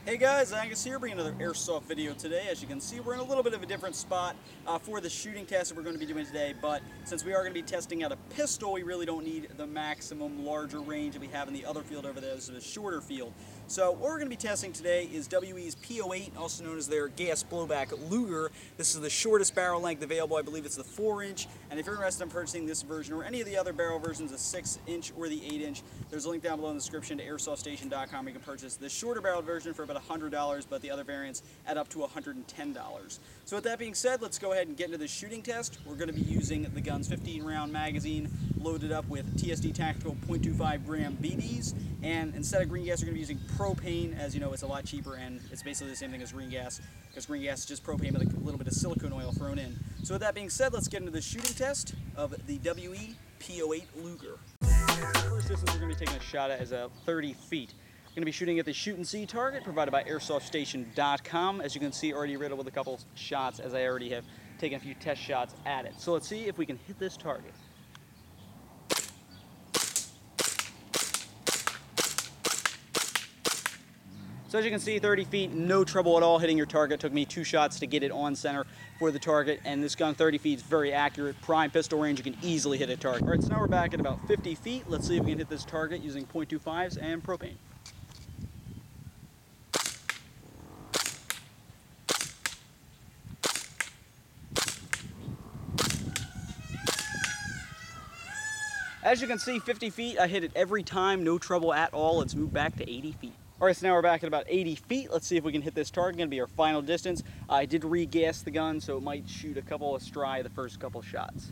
Hey guys, Angus here, bringing another Airsoft video today. As you can see, we're in a little bit of a different spot for the shooting test that we're going to be doing today, but since we are going to be testing out a pistol, we really don't need the maximum larger range that we have in the other field over there. This is a shorter field. So what we're going to be testing today is WE's P08, also known as their gas blowback Luger. This is the shortest barrel length available. I believe it's the 4-inch, and if you're interested in purchasing this version or any of the other barrel versions, the 6-inch or the 8-inch, there's a link down below in the description to airsoftStation.com where you can purchase the shorter barrel version for about $100, but the other variants add up to $110. So with that being said, let's go ahead and get into the shooting test. We're going to be using the gun's 15-round magazine loaded up with TSD Tactical 0.25 gram BBs, and instead of green gas, we're going to be using propane. As you know, it's a lot cheaper, and it's basically the same thing as green gas, because green gas is just propane with a little bit of silicone oil thrown in. So with that being said, let's get into the shooting test of the WE P08 Luger. The first distance we're going to be taking a shot at is 30 feet. Going to be shooting at the shoot and see target provided by AirsoftStation.com. As you can see, already riddled with a couple shots, as I already have taken a few test shots at it. So let's see if we can hit this target. So as you can see, 30 feet, no trouble at all hitting your target. Took me 2 shots to get it on center for the target, and this gun 30 feet is very accurate. Prime pistol range, you can easily hit a target. All right, so now we're back at about 50 feet. Let's see if we can hit this target using .25s and propane. As you can see, 50 feet, I hit it every time, no trouble at all. Let's move back to 80 feet. All right, so now we're back at about 80 feet. Let's see if we can hit this target. Gonna be our final distance. I did re-gas the gun, so it might shoot a couple astray the first couple shots.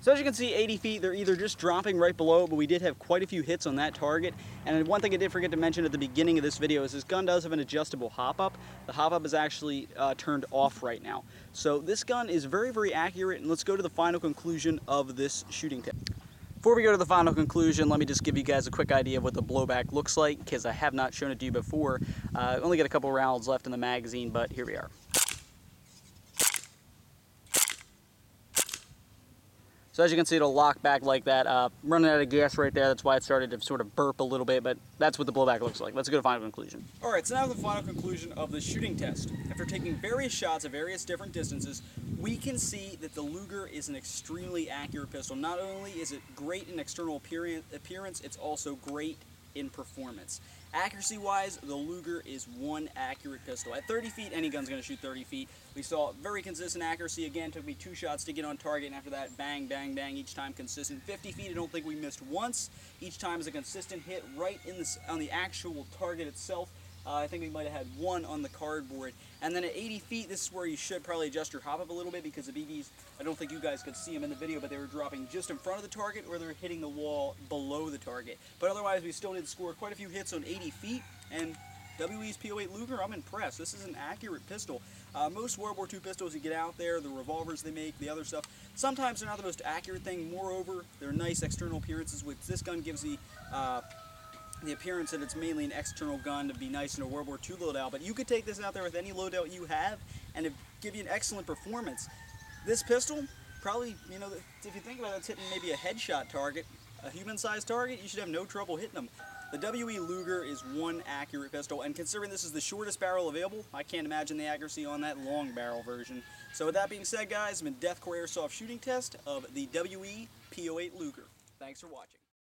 So as you can see, 80 feet, they're either just dropping right below, but we did have quite a few hits on that target. And one thing I did forget to mention at the beginning of this video is this gun does have an adjustable hop-up. The hop-up is actually turned off right now. So this gun is very, very accurate, and let's go to the final conclusion of this shooting test. Before we go to the final conclusion, let me just give you guys a quick idea of what the blowback looks like, because I have not shown it to you before. Only got a couple rounds left in the magazine, but here we are. So as you can see, it'll lock back like that. Running out of gas right there, that's why it started to sort of burp a little bit, but that's what the blowback looks like. Let's go to final conclusion. All right, so now the final conclusion of the shooting test. After taking various shots at various different distances, we can see that the Luger is an extremely accurate pistol. Not only is it great in external appearance, it's also great in performance. Accuracy-wise, the Luger is one accurate pistol. At 30 feet, any gun's going to shoot 30 feet. We saw very consistent accuracy. Again, took me 2 shots to get on target, and after that, bang, bang, bang, each time consistent. 50 feet, I don't think we missed once. Each time is a consistent hit right on the actual target itself. I think we might have had one on the cardboard. And then at 80 feet, this is where you should probably adjust your hop up a little bit, because the BBs, I don't think you guys could see them in the video, but they were dropping just in front of the target, or they're hitting the wall below the target. But otherwise, we still did score quite a few hits on 80 feet, and WE's P08 Luger, I'm impressed. This is an accurate pistol. Most World War II pistols you get out there, the revolvers they make, the other stuff, sometimes they're not the most accurate thing. Moreover, they're nice external appearances, which this gun gives the appearance that it's mainly an external gun to be nice in a World War II loadout, but you could take this out there with any loadout you have and it give you an excellent performance. This pistol, probably, you know, if you think about it, it's hitting maybe a headshot target, a human-sized target, you should have no trouble hitting them. The WE Luger is one accurate pistol, and considering this is the shortest barrel available, I can't imagine the accuracy on that long barrel version. So with that being said, guys, I'm in Deathcore Airsoft shooting test of the WE P08 Luger. Thanks for watching.